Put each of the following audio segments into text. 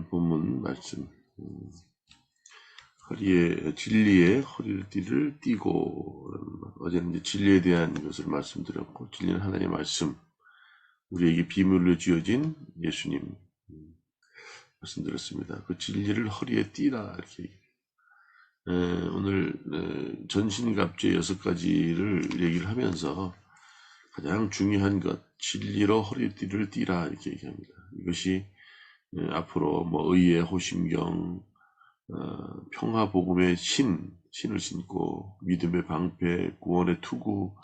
본문 말씀. 진리의 허리띠를 띠고, 어제는 이제 진리에 대한 것을 말씀드렸고, 진리는 하나님의 말씀, 우리에게 비밀로 주어진 예수님 말씀드렸습니다. 그 진리를 허리에 띠라 이렇게. 오늘 전신갑주의 6가지를 얘기를 하면서 가장 중요한 것, 진리로 허리띠를 띠라 이렇게 얘기합니다. 이것이 앞으로 뭐 의의 호심경, 평화 복음의 신을 신고 믿음의 방패, 구원의 투구,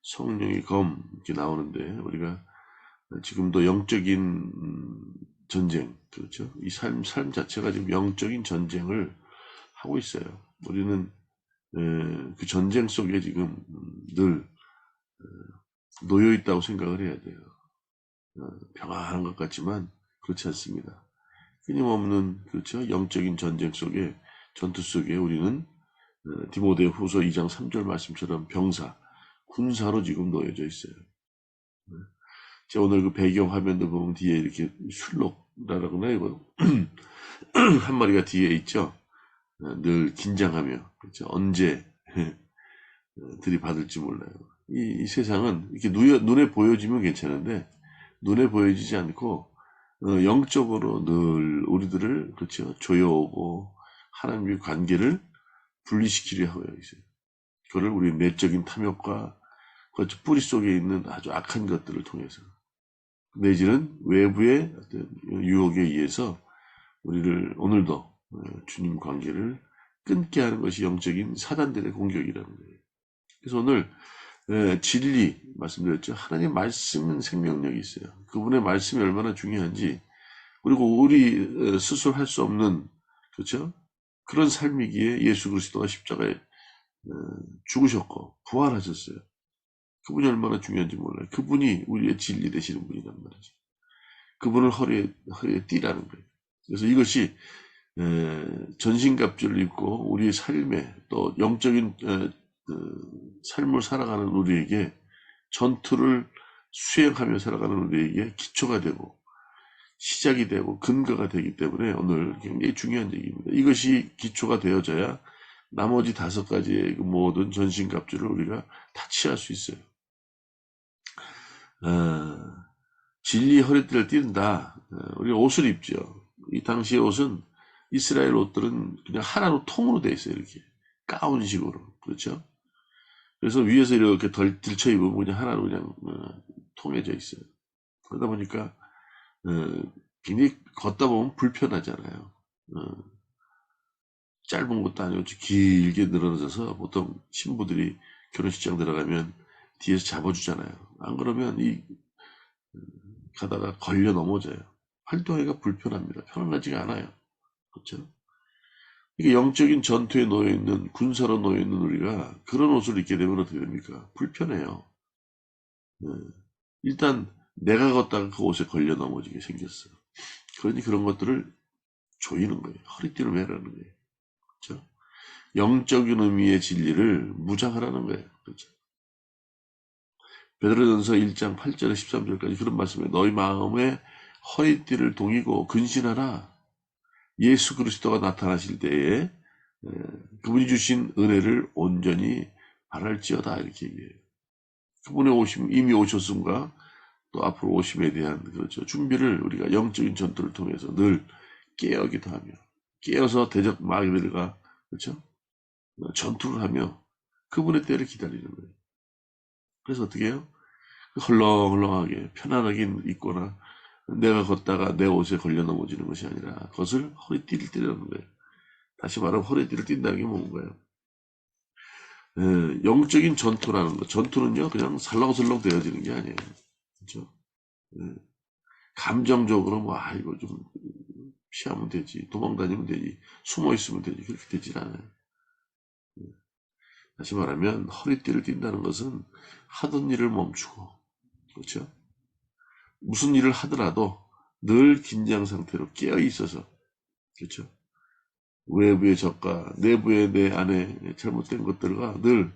성령의 검 이렇게 나오는데, 우리가 지금도 영적인 전쟁, 그렇죠? 이 삶 자체가 지금 영적인 전쟁을 하고 있어요. 우리는 그 전쟁 속에 지금 늘 놓여 있다고 생각을 해야 돼요. 평안한 것 같지만 그렇지 않습니다. 끊임없는, 그렇죠, 영적인 전쟁 속에, 전투 속에 우리는 디모데후서 2장 3절 말씀처럼 병사, 군사로 지금 놓여져 있어요. 제가 오늘 그 배경 화면도 보면 뒤에 이렇게 술록이라고나 이거 한 마리가 뒤에 있죠. 늘 긴장하며, 그렇죠, 언제 들이받을지 몰라요. 이 세상은 이렇게 눈에 보여지면 괜찮은데, 눈에 보여지지 않고 영적으로 늘 우리들을, 그렇죠, 조여오고 하나님의 관계를 분리시키려 하고 있어요. 그걸 우리 내적인 탐욕과 그렇죠, 뿌리 속에 있는 아주 악한 것들을 통해서, 내지는 외부의 어떤 유혹에 의해서 우리를 오늘도 주님 관계를 끊게 하는 것이 영적인 사단들의 공격이라는 거예요. 그래서 오늘 진리 말씀드렸죠. 하나님 말씀은 생명력이 있어요. 그분의 말씀이 얼마나 중요한지, 그리고 우리 스스로 할 수 없는, 그렇죠, 그런 삶이기에 예수 그리스도가 십자가에 죽으셨고 부활하셨어요. 그분이 얼마나 중요한지 몰라요. 그분이 우리의 진리 되시는 분이란 말이죠. 그분을 허리에 띠라는 거예요. 그래서 이것이 전신갑주를 입고 우리의 삶에, 또 영적인 삶을 살아가는 우리에게, 전투를 수행하며 살아가는 우리에게 기초가 되고 시작이 되고 근거가 되기 때문에 오늘 굉장히 중요한 얘기입니다. 이것이 기초가 되어져야 나머지 5가지의 모든 전신갑주를 우리가 다 취할 수 있어요. 진리 허리띠를 띠는다. 우리가 옷을 입죠. 이 당시의 옷은, 이스라엘 옷들은 그냥 하나로 통으로 되어 있어요. 이렇게 가운식으로, 그렇죠? 그래서 위에서 이렇게 들쳐 입으면 그냥 하나로 그냥 통해져 있어요. 그러다 보니까 굉장히 걷다 보면 불편하잖아요. 짧은 것도 아니고 길게 늘어져서 보통 신부들이 결혼식장 들어가면 뒤에서 잡아주잖아요. 안 그러면 가다가 걸려 넘어져요. 활동하기가 불편합니다. 편안하지가 않아요. 그렇죠? 이게 영적인 전투에 놓여있는, 군사로 놓여있는 우리가 그런 옷을 입게 되면 어떻게 됩니까? 불편해요. 일단 내가 걷다가 그 옷에 걸려 넘어지게 생겼어요. 그러니 그런 것들을 조이는 거예요. 허리띠를 매라는 거예요. 그렇죠? 영적인 의미의 진리를 무장하라는 거예요. 그렇죠? 베드로전서 1장 8절에 13절까지 그런 말씀에, 너희 마음에 허리띠를 동이고 근신하라. 예수 그리스도가 나타나실 때에 그분이 주신 은혜를 온전히 바랄지어다 이렇게 얘기해요. 그분의 오심, 이미 오셨음과 또 앞으로 오심에 대한, 그렇죠, 준비를 우리가 영적인 전투를 통해서 늘 깨어기도 하며, 깨어서 대적 마귀들과, 그렇죠, 전투를 하며 그분의 때를 기다리는 거예요. 그래서 어떻게 해요? 헐렁헐렁하게 편안하게 입거나 내가 걷다가 내 옷에 걸려 넘어지는 것이 아니라 그것을 허리띠를 띠라는 거예요. 다시 말하면 허리띠를 띈다는 게 뭔가요? 영적인 전투라는 거. 전투는요, 그냥 살렁살렁 되어지는 게 아니에요. 그렇죠? 감정적으로 뭐, 이거 좀 피하면 되지, 도망다니면 되지, 숨어 있으면 되지, 그렇게 되질 않아요. 다시 말하면 허리띠를 띈다는 것은 하던 일을 멈추고, 그렇죠? 무슨 일을 하더라도 늘 긴장 상태로 깨어 있어서, 그렇죠? 외부의 적과 내부의 내 안에 잘못된 것들과 늘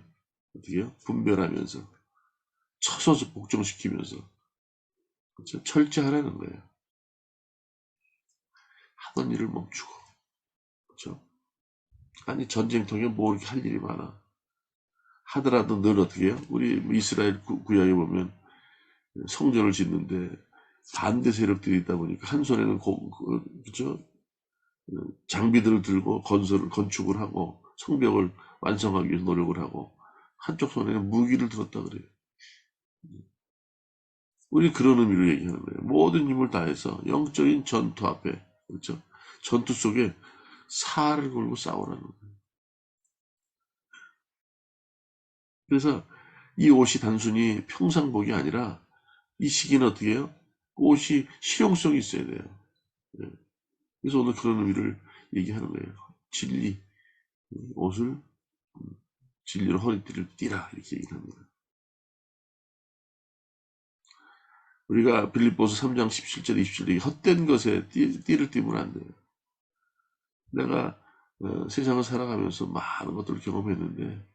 어떻게 해요? 분별하면서 쳐서서 복종시키면서, 그렇죠? 철저하라는 거예요. 하던 일을 멈추고, 그렇죠? 아니 전쟁통에 뭐 이렇게 할 일이 많아. 하더라도 늘 어떻게 해요? 우리 이스라엘 구약에 보면 성전을 짓는데 반대 세력들이 있다 보니까 한 손에는 그죠? 장비들을 들고 건축을 하고 성벽을 완성하기 위해서 노력을 하고 한쪽 손에는 무기를 들었다 그래요. 우리 그런 의미로 얘기하는 거예요. 모든 힘을 다해서 영적인 전투 앞에, 그렇죠? 전투 속에 살을 걸고 싸우라는 거예요. 그래서 이 옷이 단순히 평상복이 아니라 이 시기는 어떻게 해요? 옷이 실용성이 있어야 돼요. 예. 그래서 오늘 그런 의미를 얘기하는 거예요. 진리, 옷을 진리로 허리띠를 띠라 이렇게 얘기를 합니다. 우리가 빌립보서 3장 17절 27절 헛된 것에 띠를 띠면 안 돼요. 내가 세상을 살아가면서 많은 것들을 경험했는데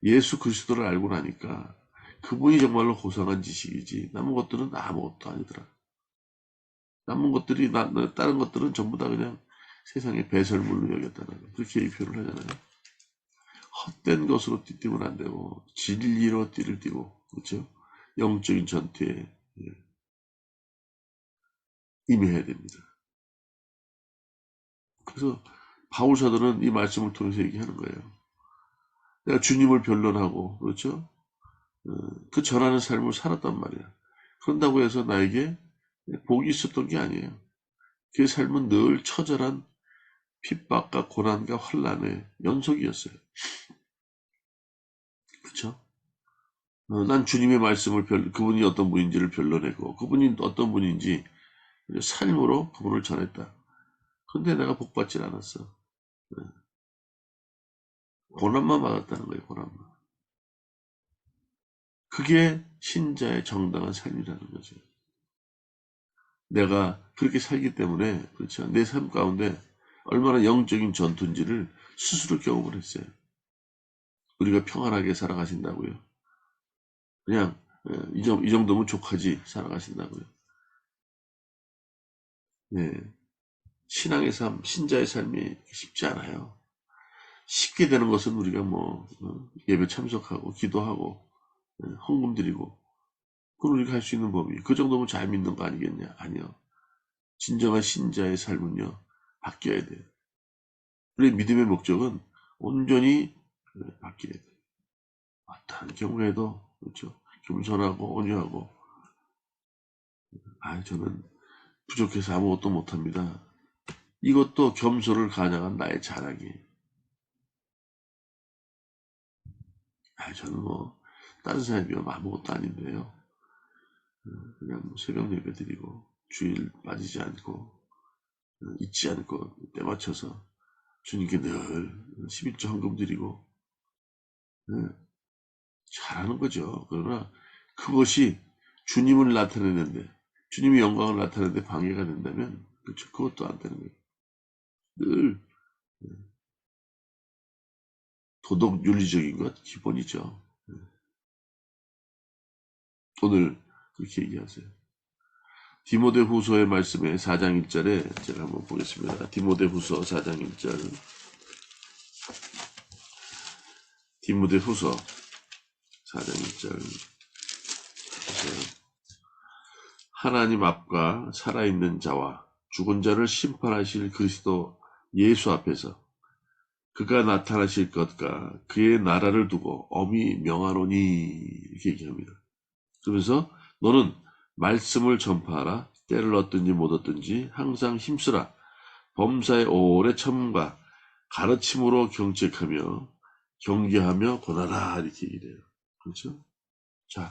예수 그리스도를 알고 나니까 그분이 정말로 고상한 지식이지 남은 것들은 아무것도 아니더라. 남은 것들이 다른 것들은 전부 다 그냥 세상의 배설물로 여겼다는 거. 그렇게 표현을 하잖아요. 헛된 것으로 띠면 안 되고 진리로 띠를 띠고, 그렇죠? 영적인 전투에 임해야 됩니다. 그래서 바울 사도는 이 말씀을 통해서 얘기하는 거예요. 내가 주님을 변론하고, 그렇죠? 그 전하는 삶을 살았단 말이야. 그런다고 해서 나에게 복이 있었던 게 아니에요. 그 삶은 늘 처절한 핍박과 고난과 환란의 연속이었어요. 그렇죠? 난 주님의 말씀을 그분이 어떤 분인지를 변론했고 그분이 어떤 분인지 삶으로 그분을 전했다. 그런데 내가 복받지 않았어. 고난만 받았다는 거예요. 고난만. 그게 신자의 정당한 삶이라는 거죠. 내가 그렇게 살기 때문에 그렇죠. 내 삶 가운데 얼마나 영적인 전투인지를 스스로 경험을 했어요. 우리가 평안하게 살아가신다고요. 그냥 이 정도면 족하지 살아가신다고요. 네. 신앙의 삶, 신자의 삶이 쉽지 않아요. 쉽게 되는 것은 우리가 뭐 예배 참석하고 기도하고 헌금 드리고 그걸 우리가 할 수 있는 법이 그 정도면 잘 믿는 거 아니겠냐? 아니요. 진정한 신자의 삶은요 바뀌어야 돼요. 우리 믿음의 목적은 온전히 바뀌어야 돼요. 어떠한 경우에도 그렇죠. 겸손하고 온유하고 저는 부족해서 아무것도 못합니다. 이것도 겸손을 가장한 나의 자랑이에요. 저는 뭐 다른 사람에 비하면 아무것도 아닌데요. 그냥 새벽 예배 드리고 주일 빠지지 않고 잊지 않고 때 맞춰서 주님께 늘 11조 헌금 드리고 잘하는 거죠. 그러나 그것이 주님을 나타내는데 주님의 영광을 나타내는데 방해가 된다면 그렇죠. 그것도 안 되는 거예요. 늘 도덕 윤리적인 것 기본이죠. 오늘 그렇게 얘기하세요. 디모데 후서의 말씀에 4장 1절에 제가 한번 보겠습니다. 디모데 후서 4장 1절. 디모데 후서 4장 1절. 하나님 앞과 살아있는 자와 죽은 자를 심판하실 그리스도 예수 앞에서 그가 나타나실 것과 그의 나라를 두고 엄히 명하노니 이렇게 얘기합니다. 그러면서 너는 말씀을 전파하라. 때를 얻든지 못 얻든지 항상 힘쓰라. 범사에 오래 참음과 가르침으로 경책하며 경계하며 권하라 이렇게 얘기해요. 그렇죠? 자,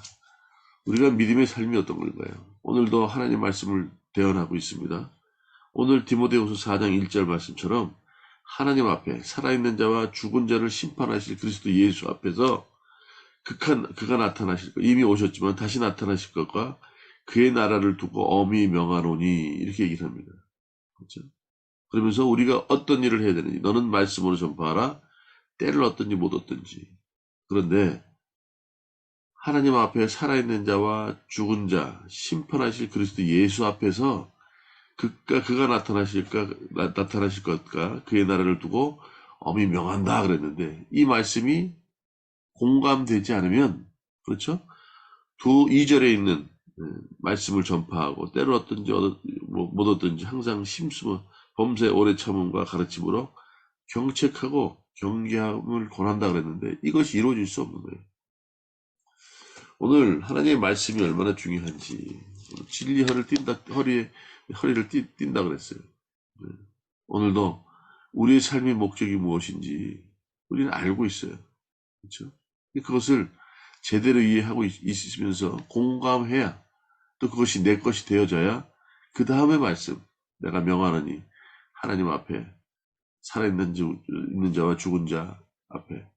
우리가 믿음의 삶이 어떤 걸까요? 오늘도 하나님 말씀을 대언하고 있습니다. 오늘 디모데후서 4장 1절 말씀처럼 하나님 앞에 살아있는 자와 죽은 자를 심판하실 그리스도 예수 앞에서 그가 나타나실 것, 이미 오셨지만 다시 나타나실 것과 그의 나라를 두고 엄히 명하노니 이렇게 얘기를 합니다. 그렇죠? 그러면서 우리가 어떤 일을 해야 되는지 너는 말씀으로 전파하라. 때를 얻든지 못 얻든지. 그런데 하나님 앞에 살아있는 자와 죽은 자 심판하실 그리스도 예수 앞에서 그가 나타나실 것과 그의 나라를 두고 엄히 명한다 그랬는데, 이 말씀이 공감되지 않으면, 그렇죠? 2절에 있는 말씀을 전파하고 때로 어떤지 못 얻든지 항상 심수면 범사에 오래 참음과 가르침으로 경책하고 경계함을 권한다 그랬는데, 이것이 이루어질 수 없는 거예요. 오늘 하나님의 말씀이 얼마나 중요한지, 진리 허리를 띈다 그랬어요. 오늘도 우리의 삶의 목적이 무엇인지 우리는 알고 있어요. 그렇죠? 그것을 제대로 이해하고 있으면서 공감해야, 또 그것이 내 것이 되어져야 그 다음의 말씀, 내가 명하노니 하나님 앞에 살아있는 자와 죽은 자 앞에,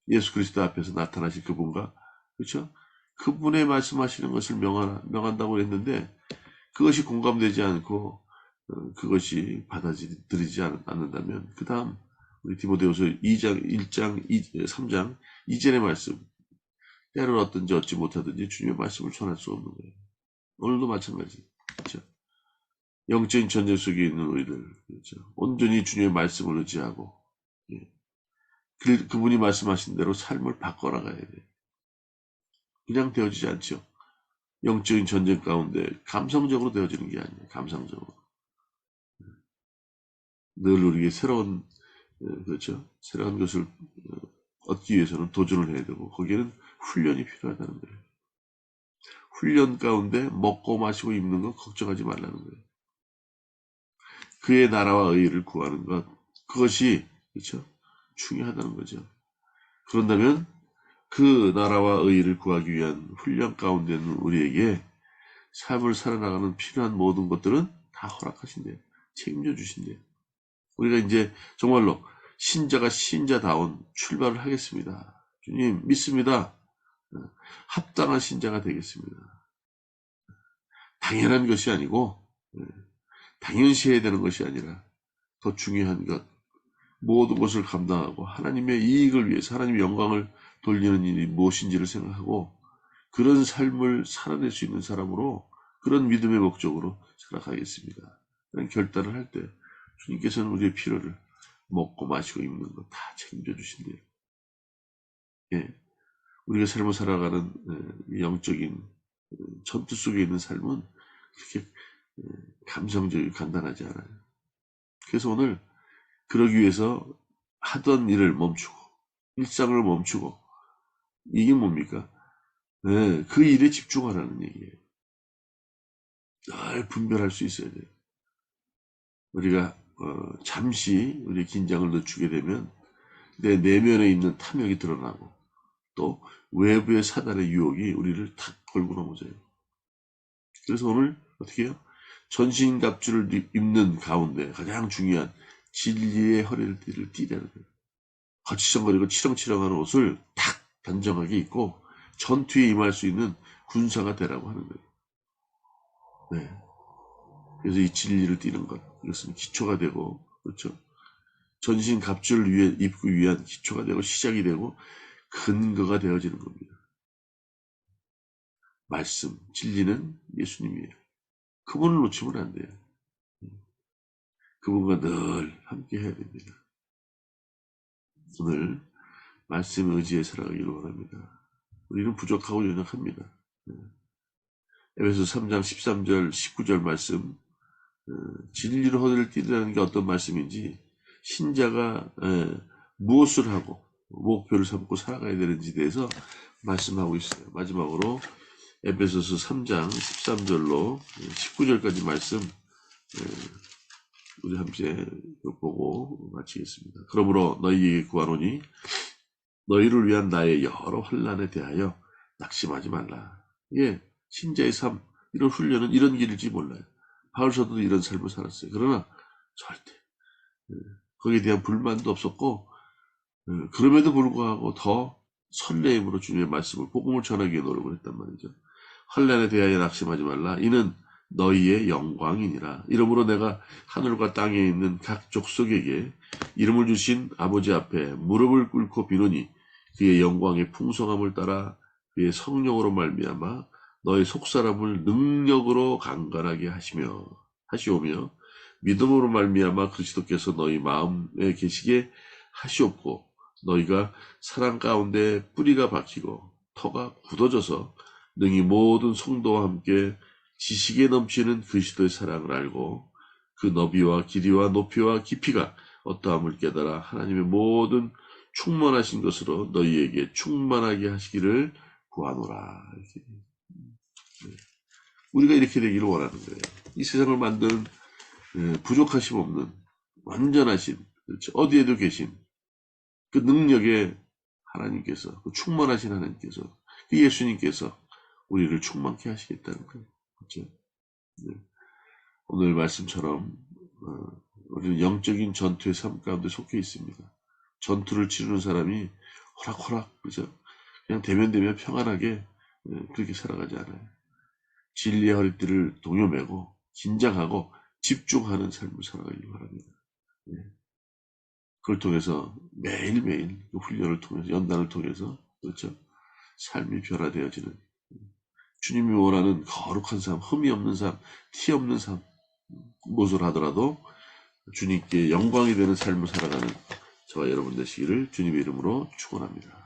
예수 그리스도 앞에서 나타나실 그분과, 그렇죠? 그분의 말씀하시는 것을 명한다고 했는데, 그것이 공감되지 않고 그것이 받아들이지 않는다면, 그 다음 우리 디모데후서 3장 2절의 말씀, 때를 얻든지 얻지 못하든지 주님의 말씀을 전할 수 없는 거예요. 오늘도 마찬가지. 그렇죠? 영적인 전쟁 속에 있는 우리들, 그렇죠? 온전히 주님의 말씀을 의지하고, 예. 그분이 말씀하신 대로 삶을 바꿔나가야 돼요. 그냥 되어지지 않죠. 영적인 전쟁 가운데 감성적으로 되어지는 게 아니에요. 감성적으로. 늘 우리에게 그렇죠? 새로운 것을 얻기 위해서는 도전을 해야 되고, 거기에는 훈련이 필요하다는 거예요. 훈련 가운데 먹고 마시고 입는 거 걱정하지 말라는 거예요. 그의 나라와 의의를 구하는 것, 그것이, 그렇죠? 중요하다는 거죠. 그런다면 그 나라와 의의를 구하기 위한 훈련 가운데는 우리에게 삶을 살아나가는 필요한 모든 것들은 다 허락하신대요. 책임져 주신대요. 우리가 이제 정말로 신자가 신자다운 출발을 하겠습니다. 주님 믿습니다. 합당한 신자가 되겠습니다. 당연한 것이 아니고, 당연시해야 되는 것이 아니라 더 중요한 것, 모든 것을 감당하고 하나님의 이익을 위해서 하나님의 영광을 돌리는 일이 무엇인지를 생각하고, 그런 삶을 살아낼 수 있는 사람으로, 그런 믿음의 목적으로 살아가겠습니다. 그런 결단을 할 때 주님께서는 우리의 필요를 먹고 마시고 입는 거 다 책임져 주신대요. 예. 우리가 삶을 살아가는 영적인 전투 속에 있는 삶은 그렇게 감성적이고 간단하지 않아요. 그래서 오늘 그러기 위해서 하던 일을 멈추고, 일상을 멈추고, 이게 뭡니까? 네, 그 일에 집중하라는 얘기예요. 늘 분별할 수 있어야 돼요. 우리가 잠시 우리 긴장을 늦추게 되면 내 내면에 있는 탐욕이 드러나고, 또 외부의 사단의 유혹이 우리를 탁 걸고 넘어져요. 그래서 오늘 어떻게 해요? 전신갑주를 입는 가운데 가장 중요한 진리의 허리를 띠라는 거예요. 거치성거리고 치렁치렁한 옷을 탁 단정하게 입고 전투에 임할 수 있는 군사가 되라고 하는 거예요. 네. 그래서 이 진리를 띠는 것, 이것은 기초가 되고, 그렇죠? 전신 갑주를 입기 위한 기초가 되고 시작이 되고 근거가 되어지는 겁니다. 말씀, 진리는 예수님이에요. 그분을 놓치면 안 돼요. 그분과 늘 함께 해야 됩니다. 오늘 말씀 의지에 살아가기를 원합니다. 우리는 부족하고 연약합니다. 에베소 3장 13절 19절 말씀, 진리로 허리를 띠라는 게 어떤 말씀인지, 신자가 무엇을 하고 목표를 삼고 살아가야 되는지에 대해서 말씀하고 있어요. 마지막으로 에베소서 3장 13절로 19절까지 말씀 우리 함께 보고 마치겠습니다. 그러므로 너희에게 구하노니 너희를 위한 나의 여러 환난에 대하여 낙심하지 말라. 예, 신자의 삶, 이런 훈련은 이런 길일지 몰라요. 바울 사도도 이런 삶을 살았어요. 그러나 절대 거기에 대한 불만도 없었고, 그럼에도 불구하고 더 설레임으로 주님의 말씀을, 복음을 전하기 위해 노력을 했단 말이죠. 환난에 대하여 낙심하지 말라. 이는 너희의 영광이니라. 이러므로 내가 하늘과 땅에 있는 각 족속에게 이름을 주신 아버지 앞에 무릎을 꿇고 비노니 그의 영광의 풍성함을 따라 그의 성령으로 말미암아 너희 속사람을 능력으로 강건하게 하시며, 하시오며 믿음으로 말미암아 그리스도께서 너희 마음에 계시게 하시옵고 너희가 사랑 가운데 뿌리가 박히고 터가 굳어져서 능히 모든 성도와 함께 지식에 넘치는 그리스도의 사랑을 알고 그 너비와 길이와 높이와 깊이가 어떠함을 깨달아 하나님의 모든 충만하신 것으로 너희에게 충만하게 하시기를 구하노라. 이렇게. 우리가 이렇게 되기를 원하는 거예요. 이 세상을 만든 부족하심 없는 완전하신, 그렇죠? 어디에도 계신 그 능력의 하나님께서, 그 충만하신 하나님께서, 그 예수님께서 우리를 충만케 하시겠다는 거예요. 그렇죠? 네. 오늘 말씀처럼 우리는 영적인 전투의 삶 가운데 속해 있습니다. 전투를 치르는 사람이 호락호락, 그죠? 그냥 대면대면 평안하게 그렇게 살아가지 않아요. 진리의 허리띠를 동요매고 긴장하고 집중하는 삶을 살아가기 바랍니다. 네. 그걸 통해서 매일매일 그 훈련을 통해서 연단을 통해서 그렇죠? 삶이 변화되어지는 주님이 원하는 거룩한 삶, 흠이 없는 삶, 티 없는 삶, 무엇을 하더라도 주님께 영광이 되는 삶을 살아가는 저와 여러분 되시기를 주님의 이름으로 축원합니다.